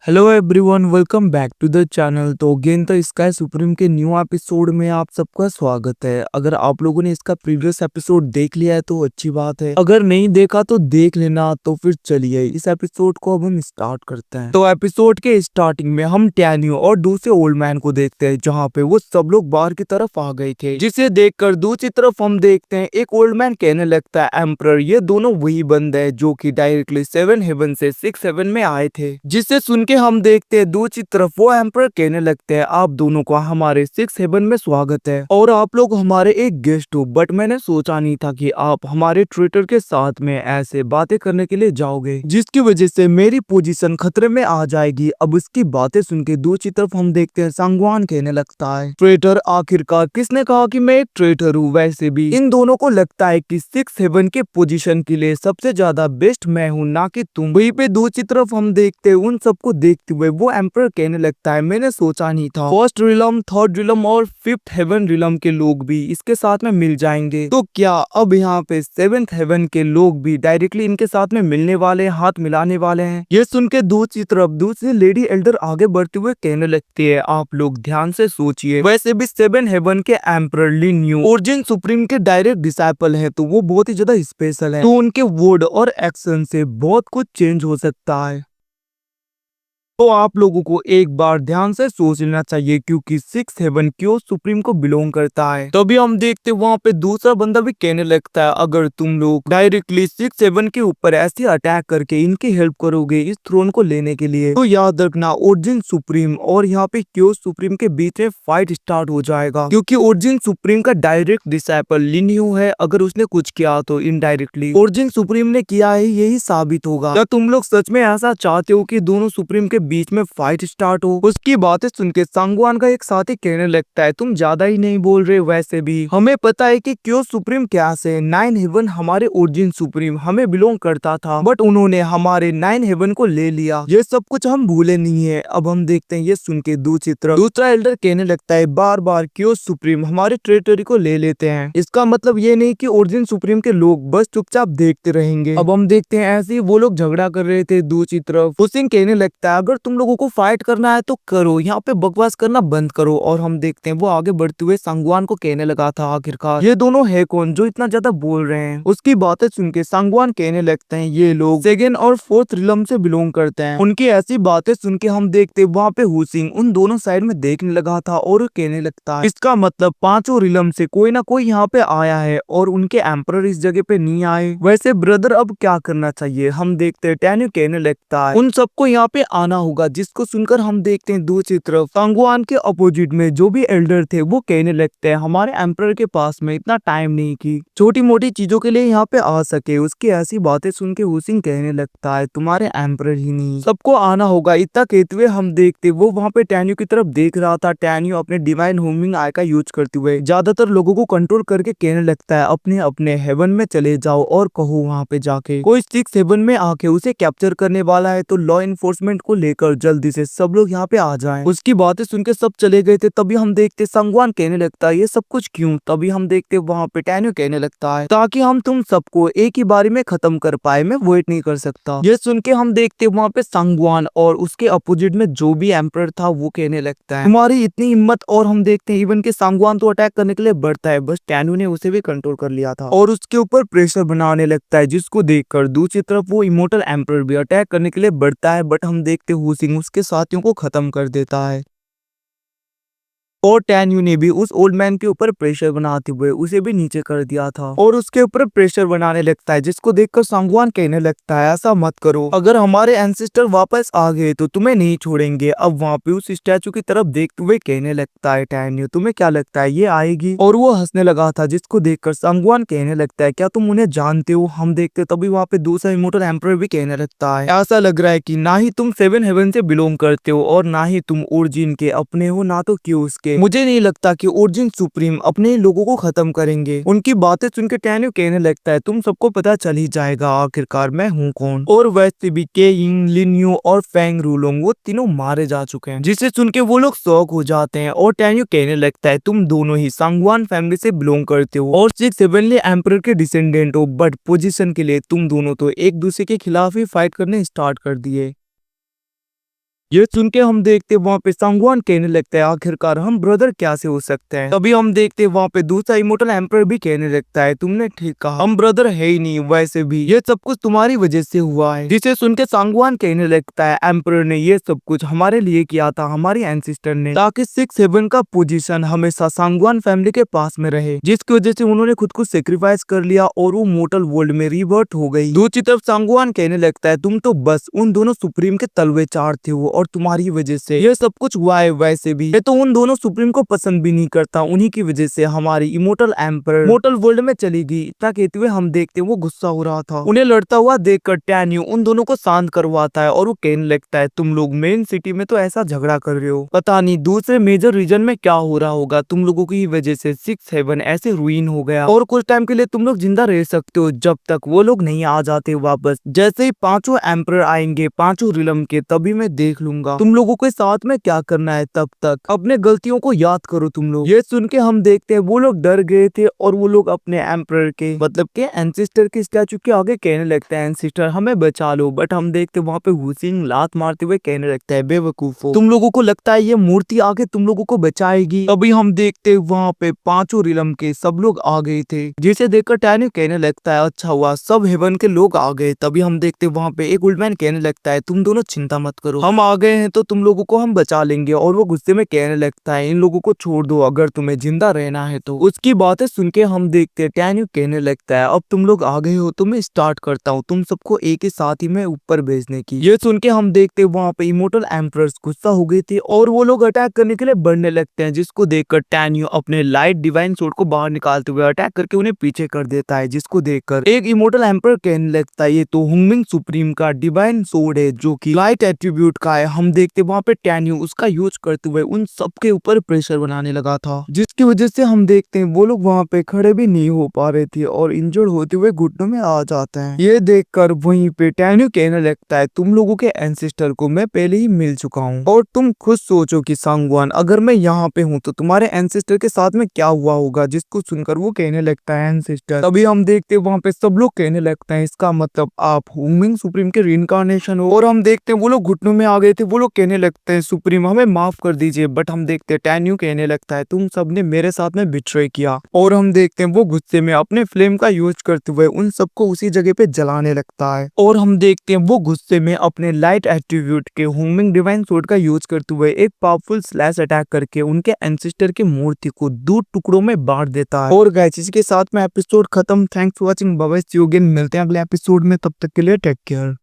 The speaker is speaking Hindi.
Hello everyone, welcome back to the channel. तो अगेन द स्काई सुप्रीम के न्यू एपिसोड में आप सबका स्वागत है। अगर आप लोगों ने इसका प्रीवियस एपिसोड देख लिया है तो अच्छी बात है, अगर नहीं देखा तो देख लेना। तो फिर चलिए इस एपिसोड को अब हम स्टार्ट करते हैं। तो एपिसोड के स्टार्टिंग में हम टैन्यू और दूसरे ओल्ड मैन को देखते हैं, जहाँ पे वो सब लोग बाहर की तरफ आ गए थे, जिसे देखकर दूसरी तरफ हम देखते हैं एक ओल्ड मैन कहने लगता है, एम्परर ये दोनों वही बंद है जो कि डायरेक्टली 7 हेवन से 6 हेवन में आए थे। जिससे सुन के हम देखते हैं दूसरी तरफ वो एम्परर कहने लगते हैं, आप दोनों का हमारे 6 हेवन में स्वागत है और आप लोग हमारे एक गेस्ट हो, बट मैंने सोचा नहीं था कि आप हमारे ट्रेटर के साथ में ऐसे बातें करने के लिए जाओगे, जिसकी वजह से मेरी पोजीशन खतरे में आ जाएगी। अब इसकी बातें सुन के दूसरी तरफ हम देखते हैं सांगवान कहने लगता है, ट्रेटर आखिरकार किसने कहा कि मैं एक ट्रेटर हूँ? वैसे भी इन दोनों को लगता है कि 6 हेवन के पोजीशन के लिए सबसे ज्यादा बेस्ट मैं हूँ, ना कि तुम। वहीं पे दूसरी तरफ हम देखते हैं उन सबको देखते हुए वो एम्परर कहने लगता है, मैंने सोचा नहीं था फर्स्ट रिलम, थर्ड रिलम और 5th हेवन रिलम के लोग भी इसके साथ में मिल जाएंगे। तो क्या अब यहाँ पे 7th हेवन के लोग भी डायरेक्टली इनके साथ में मिलने वाले, हाथ मिलाने वाले हैं? ये सुन के दूसरी तरफ दूसरी लेडी एल्डर आगे बढ़ते हुए कहने लगती है, आप लोग ध्यान से सोचिए, वैसे भी 7 हेवन के एम्परर लिन्यू ओरिजिन सुप्रीम के डायरेक्ट डिसाइपल है, तो वो बहुत ही ज्यादा स्पेशल है। तो उनके वर्ड और एक्शन से बहुत कुछ चेंज हो सकता है। तो आप लोगों को एक बार ध्यान से सोच लेना चाहिए, क्योंकि 6 हेवन क्यों सुप्रीम को बिलोंग करता है। तभी हम देखते वहाँ पे दूसरा बंदा भी कहने लगता है, अगर तुम लोग डायरेक्टली 6 हेवन के ऊपर ऐसे अटैक करके इनकी हेल्प करोगे इस थ्रोन को लेने के लिए, तो याद रखना ओरिजिन सुप्रीम और यहाँ पे क्यों सुप्रीम के बीच में फाइट स्टार्ट हो जाएगा। क्योंकि ओरिजिन सुप्रीम का डायरेक्ट डिसाइपल लिन्यू है, अगर उसने कुछ किया तो इनडायरेक्टली ओरिजिन सुप्रीम ने किया है, यही साबित होगा। क्या तुम लोग सच में ऐसा चाहते हो कि दोनों सुप्रीम के बीच में फाइट स्टार्ट हो? उसकी बातें सुन के सांगवान का एक साथी कहने लगता है, तुम ज्यादा ही नहीं बोल रहे? वैसे भी हमें पता है कि क्यों सुप्रीम क्या से 9 हेवन हमारे ओरिजिन सुप्रीम हमें बिलोंग करता था, बट उन्होंने हमारे 9 हेवन को ले लिया। ये सब कुछ हम भूले नहीं है। अब हम देखते हैं ये सुन के दूसरी तरफ दूसरा एल्डर कहने लगता है, बार बार क्यों सुप्रीम हमारे टेरिटरी को ले लेते हैं? इसका मतलब ये नहीं कि ओरिजिन सुप्रीम के लोग बस चुपचाप देखते रहेंगे। अब हम देखते हैं ऐसे ही वो लोग झगड़ा कर रहे थे। दूसरी तरफ हुसिन कहने लगता है, अगर तुम लोगों को फाइट करना है तो करो, यहाँ पे बकवास करना बंद करो। और हम देखते हैं वो आगे बढ़ते हुए सांगवान को कहने लगा था, आखिरकार ये दोनों है कौन जो इतना ज्यादा बोल रहे हैं? उसकी बातें सुन के सांगवान कहने लगते हैं, ये लोग सेकेंड और फोर्थ रिलम से बिलोंग करते हैं। उनकी ऐसी बातें सुन के हम देखते वहाँ पे हुसिन उन दोनों साइड में देखने लगा था और कहने लगता है, इसका मतलब पांचों रिलम से कोई ना कोई यहाँ पे आया है और उनके एम्परर इस जगह पे नहीं आए। वैसे ब्रदर अब क्या करना चाहिए? हम देखते हैं टैन्यू कहने लगता है, उन सबको यहाँ पे आना होगा। जिसको सुनकर हम देखते हैं दूसरी तरफ सांगवान के अपोजिट में जो भी एल्डर थे वो कहने लगते हैं, हमारे एम्परर के पास में इतना टाइम नहीं कि छोटी मोटी चीजों के लिए यहाँ पे आ सके। उसकी ऐसी बातें सुन के हुसिन कहने लगता है, तुम्हारे एम्परर ही नहीं सबको आना होगा। इतना कहते हुए हम देखते वो वहाँ पे टैन्यू की तरफ देख रहा था। टैन्यू अपने डिवाइन होमिंग आई का यूज करते हुए ज्यादातर लोगों को कंट्रोल करके कहने लगता है, अपने अपने हेवन में चले जाओ और कहो वहाँ पे जाके कोई 6 हेवन में आके उसे कैप्चर करने वाला है, तो लॉ इन्फोर्समेंट को लेकर जल्दी से सब लोग यहाँ पे आ जाएं। उसकी बातें सुन के सब चले गए थे। तभी हम देखते सांगवान कहने लगता है, ये सब कुछ क्यों? तभी हम देखते वहाँ पे टैन्यू कहने लगता है, ताकि हम तुम सबको एक ही बारी में खत्म कर पाए, मैं वेट नहीं कर सकता। ये सुन के हम देखते वहाँ पे सांगवान और उसके अपोजिट में जो भी एम्परर था वो कहने लगता है, तुम्हारी इतनी हिम्मत। और हम देखते हैं इवन के सांगवान तो अटैक करने के लिए बढ़ता है, बस टैन्यू ने उसे भी कंट्रोल कर लिया था और उसके ऊपर प्रेशर बनाने लगता है, जिसको देखकर दूसरी तरफ वो इमोर्टल एम्परर भी अटैक करने के लिए बढ़ता है। बट हम देखते हुसिंग उसके साथियों को खत्म कर देता है और टैन्यू ने भी उस ओल्ड मैन के ऊपर प्रेशर बनाते हुए उसे भी नीचे कर दिया था और उसके ऊपर प्रेशर बनाने लगता है, जिसको देखकर सांगवान कहने लगता है, ऐसा मत करो, अगर हमारे एंसेस्टर वापस आ गए तो तुम्हें नहीं छोड़ेंगे। अब वहाँ पे उस स्टैचू की तरफ देखते हुए कहने लगता है, टैन्यू तुम्हें क्या लगता है ये आएगी? और वो हंसने लगा था, जिसको देखकर सांगवान कहने लगता है, क्या तुम उन्हें जानते हो? हम देखते तभी वहाँ पे दूसरा इमोर्टल एम्परर भी कहने लगता है, ऐसा लग रहा है कि ना ही तुम 7 हेवन से बिलोंग करते हो और ना ही तुम ओरिजिन के अपने हो, ना तो क्यों उसके। मुझे नहीं लगता कि ओरिजिन सुप्रीम अपने लोगों को खत्म करेंगे। उनकी बातें सुनकर टैन्यू कहने लगता है, तुम सबको पता चल ही जाएगा आखिरकार मैं हूँ कौन। और वैसे भी केइंग, लिन्यू और फेंग रूलोंग वो तीनों मारे जा चुके हैं, जिसे सुन के वो लोग शॉक हो जाते हैं और टैन्यू कहने लगता है, तुम दोनों ही सांगवान फैमिली से बिलोंग करते हो और 6 हेवनली एम्परर के डिसेंडेंट हो, बट पोजीशन के लिए तुम दोनों तो एक दूसरे के खिलाफ ही फाइट करने स्टार्ट कर दिए। ये सुन के हम देखते वहाँ पे सांगवान कहने लगता है आखिरकार हम ब्रदर कैसे हो सकते हैं। तभी हम देखते वहाँ पे दूसरा इमोर्टल एम्पर भी कहने लगता है तुमने ठीक कहा, हम ब्रदर है ही नहीं, वैसे भी ये सब कुछ तुम्हारी वजह से हुआ है। जिसे सुन के सांगवान कहने लगता है एम्पर ने ये सब कुछ हमारे लिए किया था, हमारी एंसिस्टर ने, ताकि 6-7 का पोजीशन हमेशा सांगवान फैमिली के पास में रहे, जिसकी वजह से उन्होंने खुद को सेक्रीफाइस कर लिया और वो मोर्टल वर्ल्ड में रिवर्ट हो गई। दूसरी तरफ सांगवान कहने लगता है तुम तो बस उन दोनों सुप्रीम के तलवे चार थे वो, और तुम्हारी वजह से ये सब कुछ हुआ है। वैसे भी ये तो उन दोनों सुप्रीम को पसंद भी नहीं करता, उन्हीं की वजह से हमारी इमोर्टल एम्पर मोर्टल वर्ल्ड में चली गई। इतना कहते हुए हम देखते वो गुस्सा हो रहा था। उन्हें लड़ता हुआ देखकर टैन्यू उन दोनों को शांत करवाता है और वो कहने लगता है तुम लोग मेन सिटी में तो ऐसा झगड़ा कर रहे हो, पता नहीं दूसरे मेजर रीजन में क्या हो रहा होगा, तुम लोगों की वजह से 6-7 ऐसे रुइन हो गया और कुछ टाइम के लिए तुम लोग जिंदा रह सकते हो जब तक वो लोग नहीं आ जाते वापस। जैसे ही 5 एम्पर आएंगे 5 रिलम के, तभी मैं देख लूंगा तुम लोगों के साथ में क्या करना है, तब तक अपने गलतियों को याद करो तुम लोग। ये सुन के हम देखते हैं वो लोग डर गए थे और वो लोग अपने एम्पर के मतलब के एंसिस्टर के स्टैचू के आगे कहने लगता है एंसिस्टर हमें बचा लो। बट हम देखते वहाँ पे हुसिंग लात मारते हुए कहने लगता है बेवकूफो, तुम लोगों को लगता है ये मूर्ति आगे तुम लोगों को बचाएगी। तभी हम देखते वहाँ पे 5 रिलम के सब लोग आ गए थे, जिसे देखकर टैन्यू कहने लगता है अच्छा हुआ सब हेवन के लोग आ गए। तभी हम देखते वहाँ पे एक ओल्ड मैन कहने लगता है तुम दोनों चिंता मत करो, हम आ गए हैं तो तुम लोगों को हम बचा लेंगे। और वो गुस्से में कहने लगता है इन लोगों को छोड़ दो अगर तुम्हें जिंदा रहना है तो। उसकी बातें सुन के हम देखते टैन्यू कहने लगता है अब तुम लोग आ गए हो तो मैं स्टार्ट करता हूँ तुम सबको एक ही साथ ही में ऊपर भेजने की। ये सुन के हम देखते वहाँ पे इमोर्टल एम्परर्स गुस्सा हो गए थे और वो लोग अटैक करने के लिए बढ़ने लगते हैं, जिसको देखकर टैन्यू अपने लाइट डिवाइन सोर्ड को बाहर निकालते हुए अटैक करके उन्हें पीछे कर देता है, जिसको देखकर एक इमोर्टल एम्पर कहने लगता है ये तो हुंगमिंग सुप्रीम का डिवाइन सोर्ड है जो कि लाइट एट्रीब्यूट का है। हम देखते वहाँ पे टैन्यू उसका यूज करते हुए उन सबके ऊपर प्रेशर बनाने लगा था, जिसकी वजह से हम देखते हैं वो लोग वहाँ पे खड़े भी नहीं हो पा रहे थे और इंजर्ड होते हुए घुटनों में आ जाते हैं। ये देखकर वहीं पे टैन्यू कहने लगता है तुम लोगों के एंसेस्टर को मैं पहले ही मिल चुका हूँ और तुम खुद सोचो कि सांगवान अगर मैं यहाँ पे हूँ तो तुम्हारे एंसेस्टर के साथ में क्या हुआ होगा। जिसको सुनकर वो कहने लगता है एंसेस्टर। तभी हम देखते वहाँ पे सब लोग कहने लगते हैं इसका मतलब आप हुंगमिंग सुप्रीम के रिइंकार्नेशन हो। और हम देखते हैं वो लोग घुटनों में आ गए थे, वो लोग कहने लगते हैं सुप्रीम हमें माफ कर दीजिए। बट हम देखते हैं टैन्यू कहने लगता है तुम सबने मेरे साथ में बिट्रे किया। और हम देखते हैं वो गुस्से में अपने फ्लेम का यूज करते हुए उन सबको उसी जगह पे जलाने लगता है। और हम देखते हैं वो गुस्से में अपने लाइट एट्रीब्यूट के हुंगमिंग डिवाइन सोर्ड का यूज करते हुए एक पावरफुल स्लैश अटैक करके उनके एंसेस्टर की मूर्ति को 2 टुकड़ों में बांट देता है। और गाइस इसके साथ में एपिसोड खत्म। Thanks for watching, bye bye, see you again, मिलते हैं अगले एपिसोड में, तब तक के लिए टेक केयर।